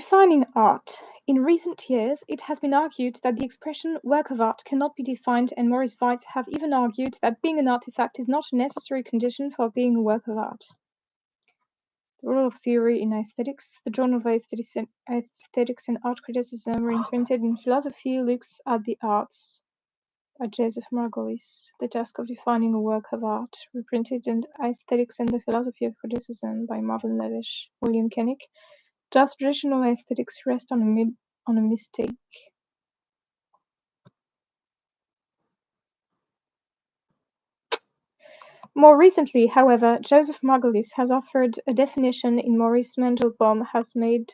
Defining art. In recent years, it has been argued that the expression work of art cannot be defined, and Maurice Weitz have even argued that being an artifact is not a necessary condition for being a work of art. The Role of Theory in Aesthetics. The Journal of Aesthetics and Art Criticism, reprinted in Philosophy, looks at the arts by Joseph Margolis. The Task of Defining a Work of Art, reprinted in Aesthetics and the Philosophy of Criticism by Marvin Levish, William Koenig. Does traditional aesthetics rest on a mistake? More recently, however, Joseph Margolis has offered a definition and Maurice Mandelbaum has made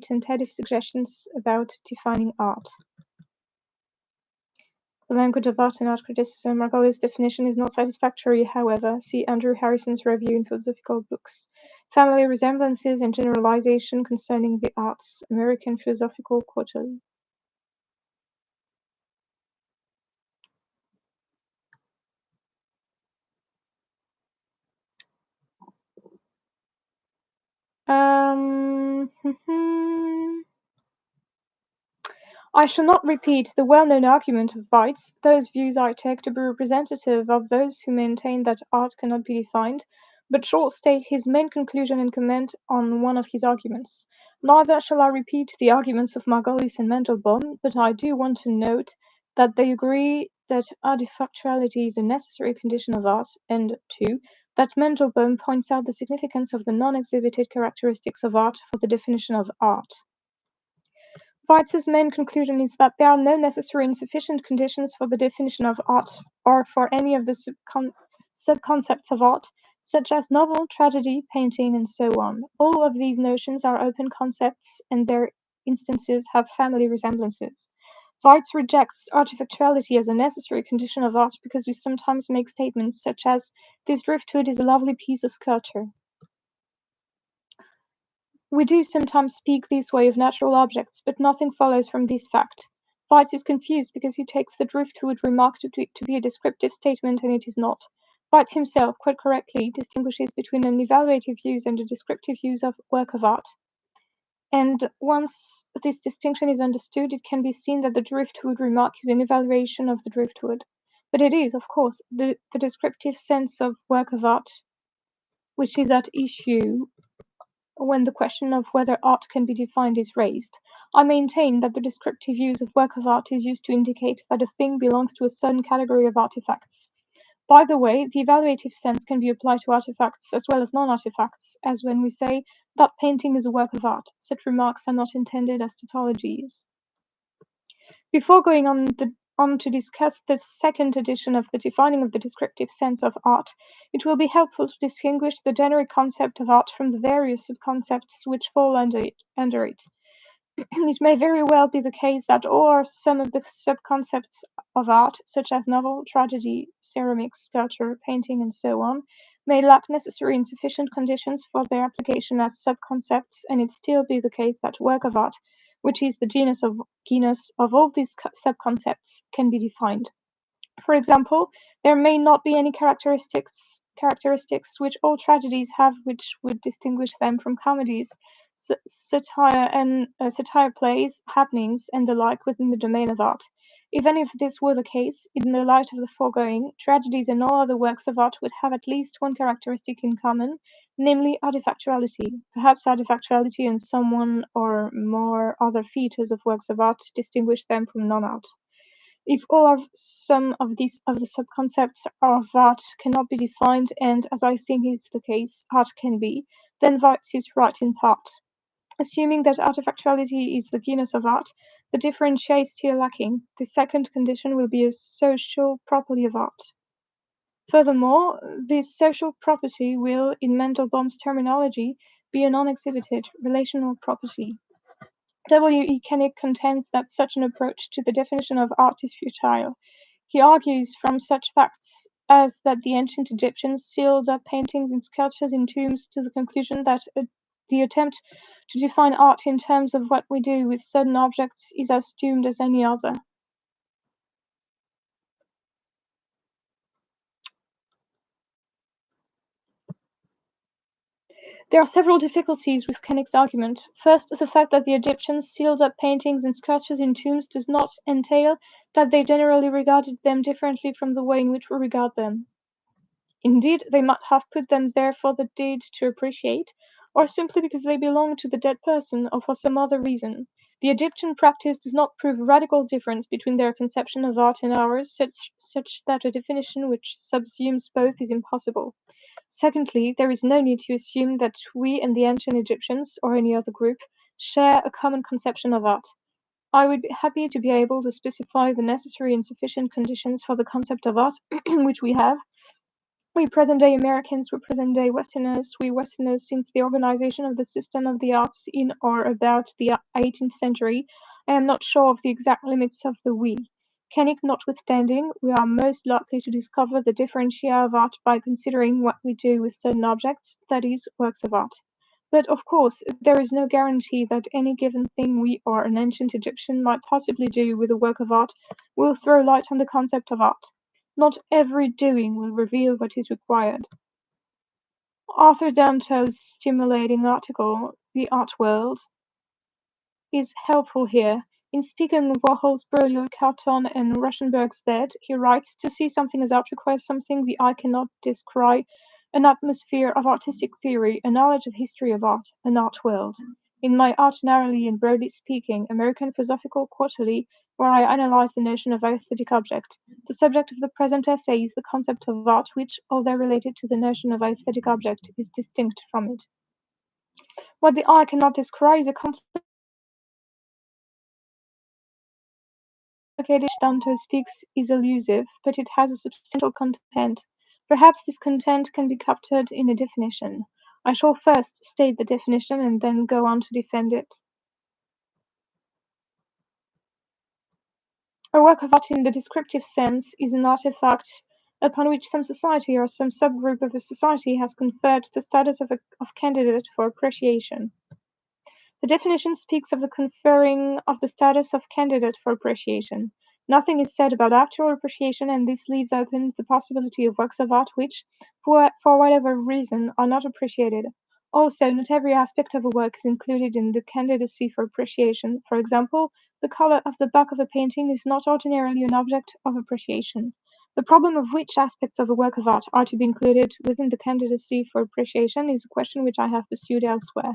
tentative suggestions about defining art. The Language of Art and Art Criticism. Margolis' definition is not satisfactory, however. See Andrew Harrison's review in Philosophical Books. Family Resemblances and Generalization Concerning the Arts. American Philosophical Quarterly. I shall not repeat the well-known argument of Weitz. Those views I take to be representative of those who maintain that art cannot be defined, but shall state his main conclusion and comment on one of his arguments. Neither shall I repeat the arguments of Margolis and Mandelbaum, but I do want to note that they agree that artifactuality is a necessary condition of art, and 2. that Mandelbaum points out the significance of the non-exhibited characteristics of art for the definition of art. Weitz's main conclusion is that there are no necessary and sufficient conditions for the definition of art or for any of the subconcepts of art, such as novel, tragedy, painting, and so on. All of these notions are open concepts and their instances have family resemblances. Weitz rejects artifactuality as a necessary condition of art because we sometimes make statements such as, "This driftwood is a lovely piece of sculpture." We do sometimes speak this way of natural objects, but nothing follows from this fact. Weitz is confused because he takes the driftwood remark to be a descriptive statement, and it is not. Weitz himself, quite correctly, distinguishes between an evaluative use and a descriptive use of work of art. And once this distinction is understood, it can be seen that the driftwood remark is an evaluation of the driftwood. But it is, of course, the descriptive sense of work of art which is at issue when the question of whether art can be defined is raised. I maintain that the descriptive use of work of art is used to indicate that a thing belongs to a certain category of artifacts. By the way, the evaluative sense can be applied to artifacts as well as non-artifacts, as when we say that painting is a work of art. Such remarks are not intended as tautologies. Before going on to discuss the second edition of the defining of the descriptive sense of art, it will be helpful to distinguish the generic concept of art from the various subconcepts which fall under it. It may very well be the case that all or some of the subconcepts of art, such as novel, tragedy, ceramics, sculpture, painting, and so on, may lack necessary and sufficient conditions for their application as subconcepts, and it still be the case that work of art, which is the genus of all these subconcepts, can be defined. For example, there may not be any characteristics which all tragedies have which would distinguish them from comedies, satire plays, happenings, and the like within the domain of art. Even if this were the case, in the light of the foregoing, tragedies and all other works of art would have at least one characteristic in common, namely artifactuality. Perhaps artifactuality and some one or more other features of works of art distinguish them from non-art. If all or some of the subconcepts of art cannot be defined, and as I think is the case, art can be, then Weitz is right in part. Assuming that artifactuality is the genus of art, the differentiator is still lacking. The second condition will be a social property of art. Furthermore, this social property will, in Mandelbaum's terminology, be a non-exhibited relational property. W. E. Koenig contends that such an approach to the definition of art is futile. He argues from such facts as that the ancient Egyptians sealed up paintings and sculptures in tombs to the conclusion that the attempt to define art in terms of what we do with certain objects is as doomed as any other. There are several difficulties with Koenig's argument. First, the fact that the Egyptians sealed up paintings and sculptures in tombs does not entail that they generally regarded them differently from the way in which we regard them. Indeed, they might have put them there for the deed to appreciate, or simply because they belong to the dead person, or for some other reason. The Egyptian practice does not prove a radical difference between their conception of art and ours, such that a definition which subsumes both is impossible. Secondly, there is no need to assume that we and the ancient Egyptians, or any other group, share a common conception of art. I would be happy to be able to specify the necessary and sufficient conditions for the concept of art, which we have. We present-day Americans, we present-day Westerners, we Westerners since the organization of the system of the arts in or about the 18th century. I am not sure of the exact limits of the we. Koenig notwithstanding, we are most likely to discover the differentia of art by considering what we do with certain objects, that is, works of art. But, of course, there is no guarantee that any given thing we or an ancient Egyptian might possibly do with a work of art will throw light on the concept of art. Not every doing will reveal what is required. Arthur Danto's stimulating article, The Art World, is helpful here. In speaking of Warhol's Berlioz Carton and Rauschenberg's Bed, he writes, "To see something as art requires something the eye cannot descry, an atmosphere of artistic theory, a knowledge of history of art, an art world." In my Art Narrowly and Broadly Speaking, American Philosophical Quarterly, where I analyze the notion of aesthetic object, the subject of the present essay is the concept of art which, although related to the notion of aesthetic object, is distinct from it. What the eye cannot descry is a complicated Dante speaks is elusive, but it has a substantial content. Perhaps this content can be captured in a definition. I shall first state the definition and then go on to defend it. A work of art in the descriptive sense is an artifact upon which some society or some subgroup of a society has conferred the status of candidate for appreciation. The definition speaks of the conferring of the status of candidate for appreciation. Nothing is said about actual appreciation, and this leaves open the possibility of works of art which, for whatever reason, are not appreciated. Also, not every aspect of a work is included in the candidacy for appreciation. For example, the color of the back of a painting is not ordinarily an object of appreciation. The problem of which aspects of a work of art are to be included within the candidacy for appreciation is a question which I have pursued elsewhere.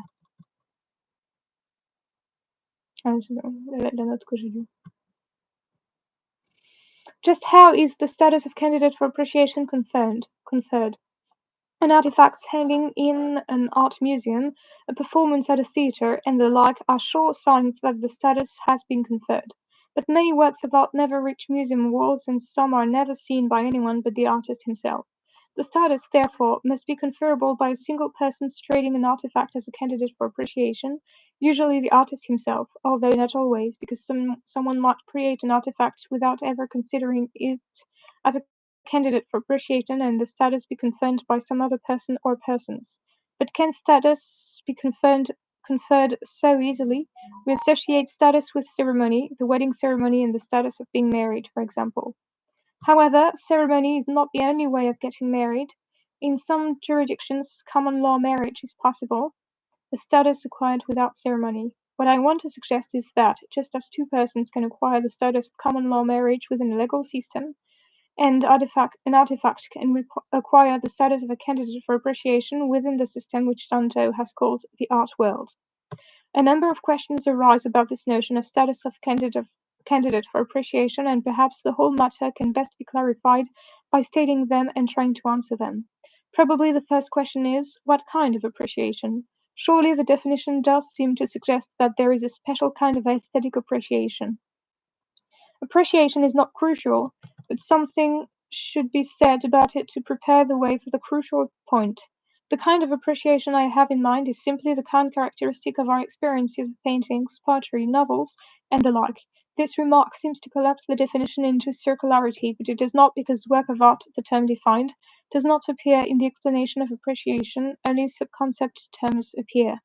La note que j'ai lue. Just how is the status of candidate for appreciation conferred? An artifact hanging in an art museum, a performance at a theatre, and the like are sure signs that the status has been conferred. But many works of art never reach museum walls, and some are never seen by anyone but the artist himself. The status, therefore, must be conferable by a single person treating an artifact as a candidate for appreciation, usually the artist himself, although not always, because someone might create an artifact without ever considering it as a candidate for appreciation and the status be conferred by some other person or persons. But can status be conferred so easily? We associate status with ceremony, the wedding ceremony and the status of being married, for example. However, ceremony is not the only way of getting married. In some jurisdictions, common law marriage is possible, a status acquired without ceremony. What I want to suggest is that, just as two persons can acquire the status of common law marriage within a legal system, and an artifact can acquire the status of a candidate for appreciation within the system which Danto has called the art world. A number of questions arise about this notion of status of candidate for appreciation, and perhaps the whole matter can best be clarified by stating them and trying to answer them. Probably the first question is, what kind of appreciation? Surely the definition does seem to suggest that there is a special kind of aesthetic appreciation. Appreciation is not crucial, but something should be said about it to prepare the way for the crucial point. The kind of appreciation I have in mind is simply the kind characteristic of our experiences of paintings, poetry, novels, and the like. This remark seems to collapse the definition into circularity, but it does not because work of art, the term defined, does not appear in the explanation of appreciation, only sub-concept terms appear.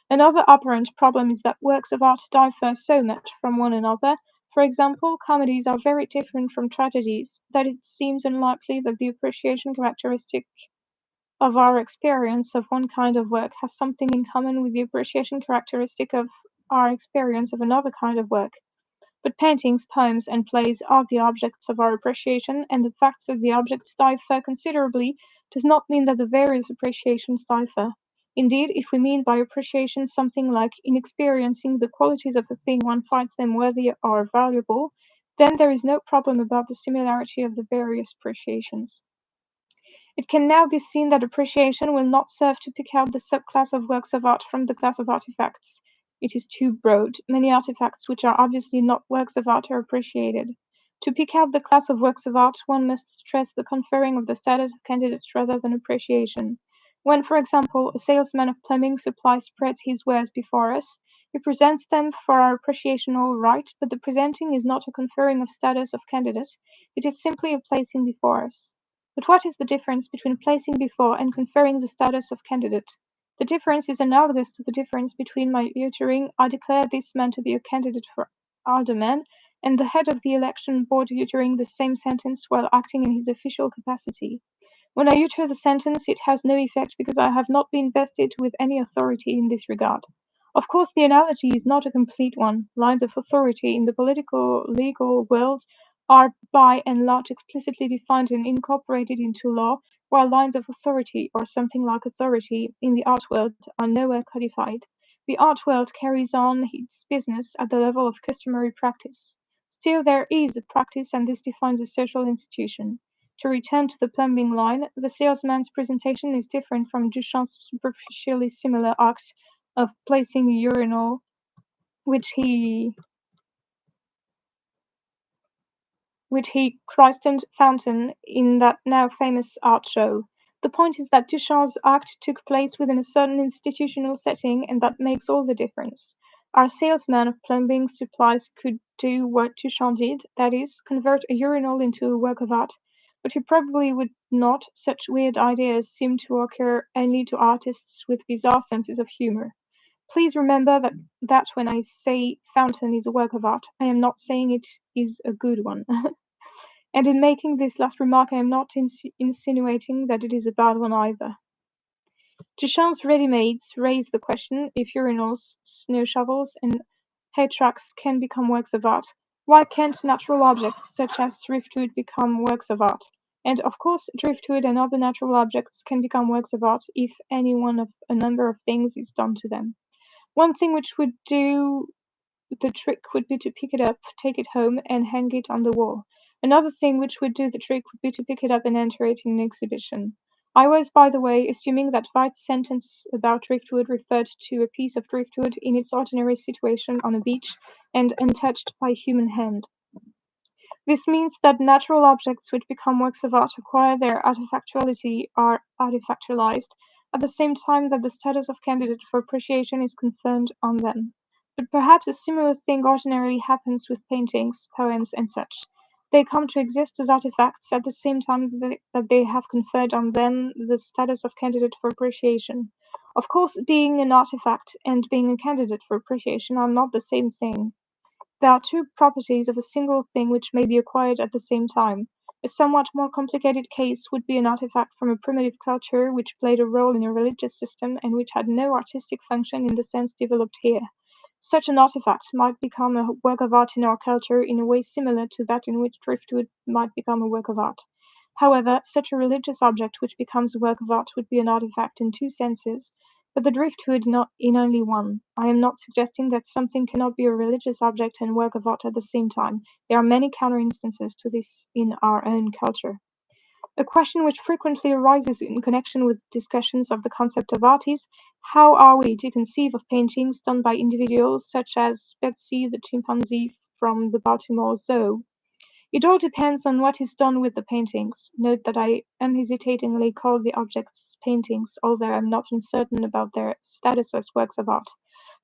Another apparent problem is that works of art differ so much from one another. For example, comedies are very different from tragedies, that it seems unlikely that the appreciation characteristic of our experience of one kind of work has something in common with the appreciation characteristic of our experience of another kind of work. But paintings, poems, and plays are the objects of our appreciation, and the fact that the objects differ considerably does not mean that the various appreciations differ. Indeed, if we mean by appreciation something like in experiencing the qualities of a thing one finds them worthy or valuable, then there is no problem about the similarity of the various appreciations. It can now be seen that appreciation will not serve to pick out the subclass of works of art from the class of artifacts. It is too broad. Many artifacts which are obviously not works of art are appreciated. To pick out the class of works of art, one must stress the conferring of the status of candidates rather than appreciation. When, for example, a salesman of plumbing supply spreads his wares before us, he presents them for our appreciation all right, but the presenting is not a conferring of status of candidate, it is simply a placing before us. But what is the difference between placing before and conferring the status of candidate? The difference is analogous to the difference between my uttering "I declare this man to be a candidate for alderman" and the head of the election board uttering the same sentence while acting in his official capacity. When I utter the sentence, it has no effect because I have not been vested with any authority in this regard. Of course, the analogy is not a complete one. Lines of authority in the political legal world are by and large explicitly defined and incorporated into law, while lines of authority, or something like authority, in the art world are nowhere codified. The art world carries on its business at the level of customary practice. Still, there is a practice, and this defines a social institution. To return to the plumbing line, the salesman's presentation is different from Duchamp's superficially similar act of placing a urinal, which he christened Fountain in that now famous art show. The point is that Duchamp's act took place within a certain institutional setting, and that makes all the difference. Our salesman of plumbing supplies could do what Duchamp did, that is, convert a urinal into a work of art, but he probably would not. Such weird ideas seem to occur only to artists with bizarre senses of humor. Please remember that when I say Fountain is a work of art, I am not saying it is a good one. And in making this last remark, I am not insinuating that it is a bad one either. Duchamp's ready-mades raise the question: if urinals, snow shovels, and hay tracks can become works of art, why can't natural objects such as driftwood become works of art? And of course, driftwood and other natural objects can become works of art if any one of a number of things is done to them. One thing which would do the trick would be to pick it up, take it home, and hang it on the wall. Another thing which would do the trick would be to pick it up and enter it in an exhibition. I was, by the way, assuming that White's sentence about driftwood referred to a piece of driftwood in its ordinary situation on a beach and untouched by human hand. This means that natural objects which become works of art acquire their artifactuality, are artifactualized, at the same time that the status of candidate for appreciation is conferred on them. But perhaps a similar thing ordinarily happens with paintings, poems, and such. They come to exist as artifacts at the same time that they have conferred on them the status of candidate for appreciation. Of course, being an artifact and being a candidate for appreciation are not the same thing. There are two properties of a single thing which may be acquired at the same time. A somewhat more complicated case would be an artifact from a primitive culture which played a role in a religious system and which had no artistic function in the sense developed here. Such an artifact might become a work of art in our culture in a way similar to that in which driftwood might become a work of art. However, such a religious object which becomes a work of art would be an artifact in two senses, but the driftwood not in only one. I am not suggesting that something cannot be a religious object and work of art at the same time. There are many counter instances to this in our own culture. A question which frequently arises in connection with discussions of the concept of art is: how are we to conceive of paintings done by individuals such as Betsy the chimpanzee from the Baltimore Zoo? It all depends on what is done with the paintings. Note that I unhesitatingly call the objects paintings, although I am not uncertain about their status as works of art.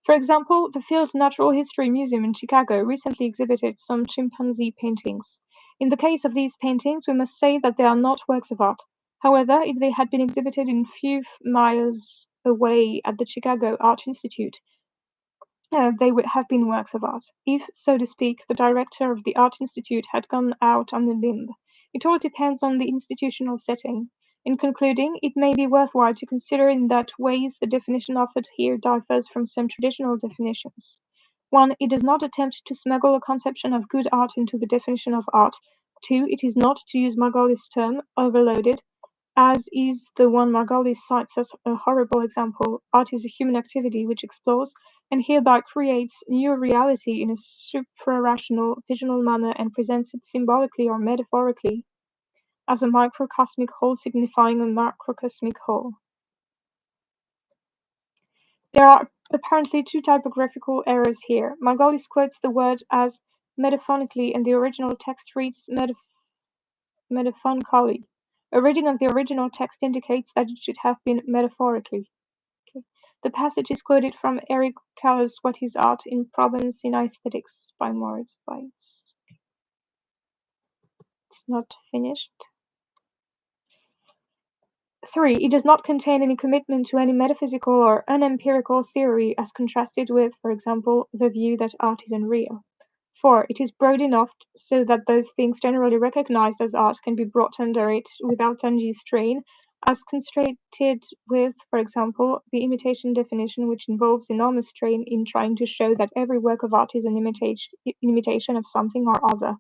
For example, the Field Natural History Museum in Chicago recently exhibited some chimpanzee paintings. In the case of these paintings, we must say that they are not works of art. However, if they had been exhibited a few miles away at the Chicago Art Institute, they would have been works of art, if, so to speak, the director of the Art Institute had gone out on a limb. It all depends on the institutional setting. In concluding, it may be worthwhile to consider in that ways the definition offered here differs from some traditional definitions. 1. It does not attempt to smuggle a conception of good art into the definition of art. 2. It is not, to use Margoli's term, overloaded, as is the one Margolis cites as a horrible example. Art is a human activity which explores and hereby creates new reality in a suprarational, visional manner and presents it symbolically or metaphorically as a microcosmic whole signifying a macrocosmic whole. There are apparently two typographical errors here. Margolis quotes the word as metaphonically and the original text reads metaphonically. A reading of the original text indicates that it should have been metaphorically. Okay. The passage is quoted from Eric Carr's What is Art in Problems in Aesthetics by Moritz Weitz. It's not finished. 3. It does not contain any commitment to any metaphysical or unempirical theory as contrasted with, for example, the view that art is unreal. 4. It is broad enough so that those things generally recognized as art can be brought under it without undue strain, as contrasted with, for example, the imitation definition, which involves enormous strain in trying to show that every work of art is an imitation of something or other.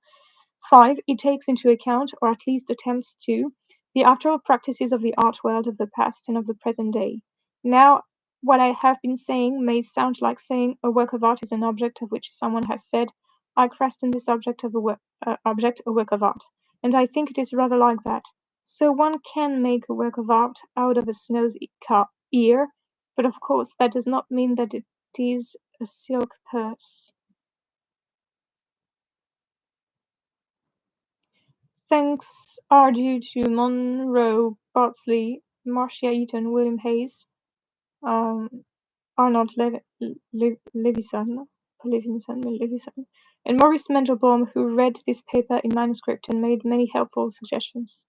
5. It takes into account, or at least attempts to, the actual practices of the art world of the past and of the present day. Now, what I have been saying may sound like saying a work of art is an object of which someone has said, I crest in this object a work of art. And I think it is rather like that. So one can make a work of art out of a snow's ear, but of course that does not mean that it is a silk purse. Thanks are due to Monroe Bartley, Marcia Eaton, William Hayes, um, Arnold Levison, and Maurice Mandelbaum, who read this paper in manuscript and made many helpful suggestions.